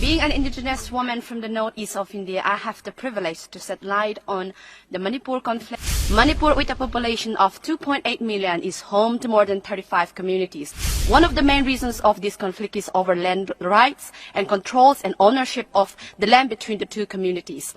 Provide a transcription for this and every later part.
Being an indigenous woman from the northeast of India, I have the privilege to shed light on the Manipur conflict. Manipur, with a population of 2.8 million, is home to more than 35 communities. One of the main reasons of this conflict is over land rights and controls and ownership of the land between the two communities.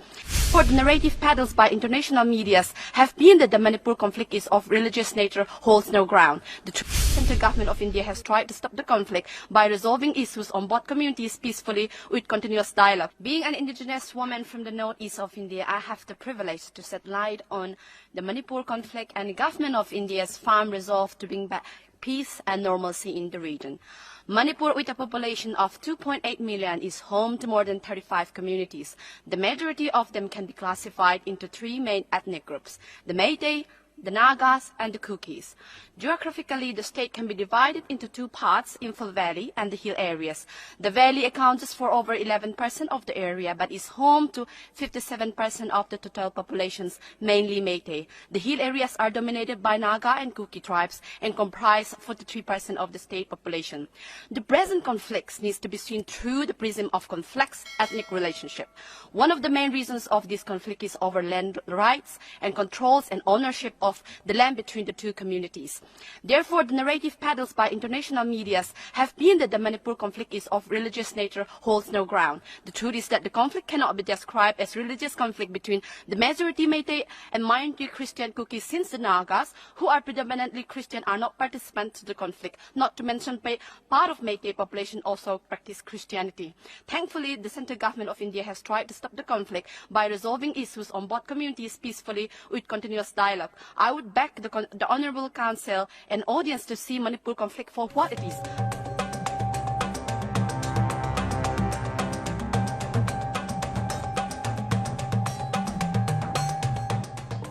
For the narrative peddled by international medias have been that the Manipur conflict is of religious nature holds no ground. The central government of India has tried to stop the conflict by resolving issues on both communities peacefully with continuous dialogue. Being an indigenous woman from the northeast of India, I have the privilege to shed light on the Manipur conflict and the government of India's firm resolve to bring back peace and normalcy in the region. Manipur, with a population of 2.8 million, is home to more than 35 communities. The majority of them can be classified into three main ethnic groups: the Meitei, the Nagas, and the Kukis. Geographically, the state can be divided into two parts, Imphal Valley and the hill areas. The valley accounts for over 11% of the area, but is home to 57% of the total populations, mainly Meitei. The hill areas are dominated by Naga and Kuki tribes and comprise 43% of the state population. The present conflicts needs to be seen through the prism of complex ethnic relationship. One of the main reasons of this conflict is over land rights and controls and ownership of the land between the two communities. Therefore, the narrative peddled by international medias have been that the Manipur conflict is of religious nature holds no ground. The truth is that the conflict cannot be described as religious conflict between the majority Meitei and minority Christian Kuki, since the Nagas, who are predominantly Christian, are not participants to the conflict, not to mention part of Meitei population also practice Christianity. Thankfully, the central government of India has tried to stop the conflict by resolving issues on both communities peacefully with continuous dialogue. I would beg the Honourable Council and audience to see Manipur conflict for what it is.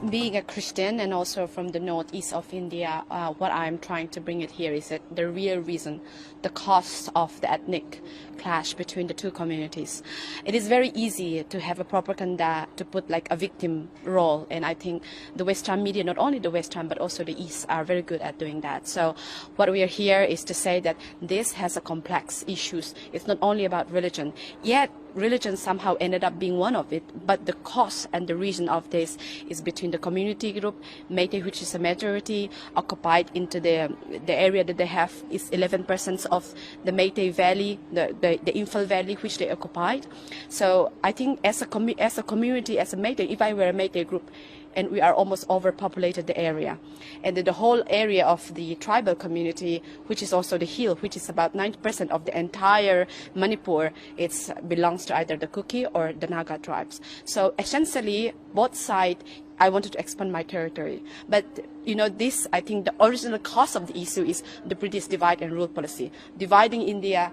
Being a Christian and also from the northeast of India, what I'm trying to bring it here is that the real reason, the cause of the ethnic clash between the two communities. It is very easy to have a propaganda to put like a victim role, and I think the Western media, not only the Western but also the East, are very good at doing that. So what we are here is to say that this has a complex issues. It's not only about religion, yet religion somehow ended up being one of it, but the cause and the reason of this is between the community group, Meitei, which is a majority, occupied into the area that they have is 11% of the Meitei Valley, the Imphal Valley, which they occupied. So I think as a community, as a Meitei, if I were a Meitei group, and we are almost overpopulated the area. And the whole area of the tribal community, which is also the hill, which is about 90% of the entire Manipur, it belongs to either the Kuki or the Naga tribes. So essentially, both sides, I wanted to expand my territory. But, you know, this, I think the original cause of the issue is the British divide and rule policy, dividing India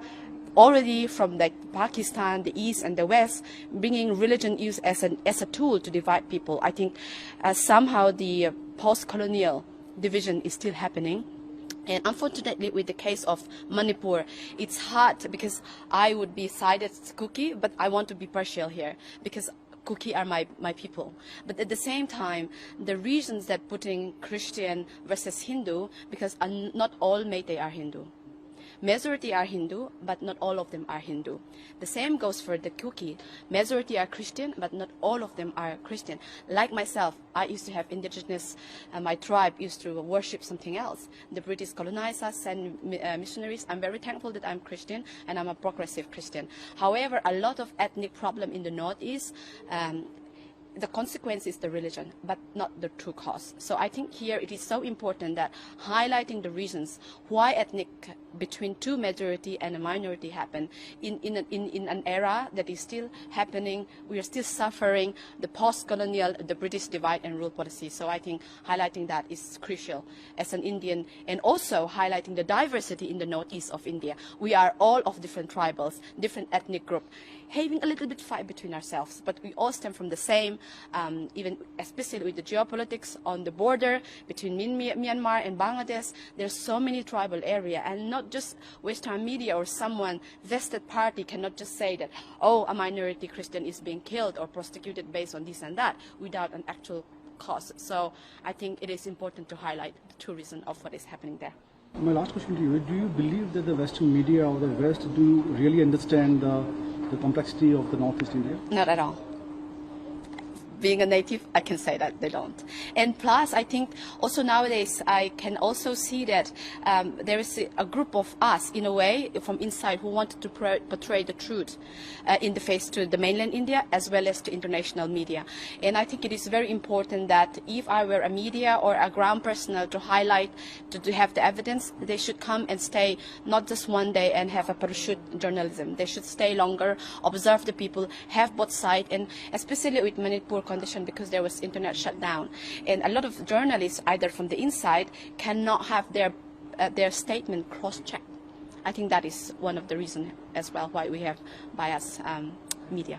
already from like Pakistan, the East and the West, bringing religion use as a tool to divide people. I think somehow the post-colonial division is still happening. And unfortunately, with the case of Manipur, it's hard because I would be sided Kuki, but I want to be partial here because Kuki are my people. But at the same time, the reasons that putting Christian versus Hindu, because not all Meitei are Hindu. Majority are Hindu, but not all of them are Hindu. The same goes for the Kuki. Majority are Christian, but not all of them are Christian. Like myself, I used to have indigenous, my tribe used to worship something else. The British colonized us, sent missionaries. I'm very thankful that I'm Christian, and I'm a progressive Christian. However, a lot of ethnic problem in the Northeast, the consequence is the religion, but not the true cause. So I think here it is so important that highlighting the reasons why ethnic between two majority and a minority happen in an era that is still happening. We are still suffering the post-colonial, the British divide and rule policy. So I think highlighting that is crucial as an Indian, and also highlighting the diversity in the northeast of India. We are all of different tribals, different ethnic groups, having a little bit fight between ourselves, but we all stem from the same, even especially with the geopolitics on the border between Myanmar and Bangladesh. There's so many tribal area, and not just Western media or someone vested party cannot just say that, oh, a minority Christian is being killed or prosecuted based on this and that without an actual cause. So I think it is important to highlight the true reason of what is happening there. My last question to you, do you believe that the Western media or the West do really understand the the complexity of the Northeast India? Not at all. Being a native, I can say that they don't. And plus, I think also nowadays, I can also see that there is a group of us, in a way, from inside, who wanted to portray the truth in the face to the mainland India, as well as to international media. And I think it is very important that if I were a media or a ground personnel to highlight, to have the evidence, they should come and stay not just one day and have a parachute journalism. They should stay longer, observe the people, have both sides, and especially with Manipur condition, because there was internet shutdown, and a lot of journalists, either from the inside, cannot have their statement cross-checked. I think that is one of the reasons as well why we have biased media.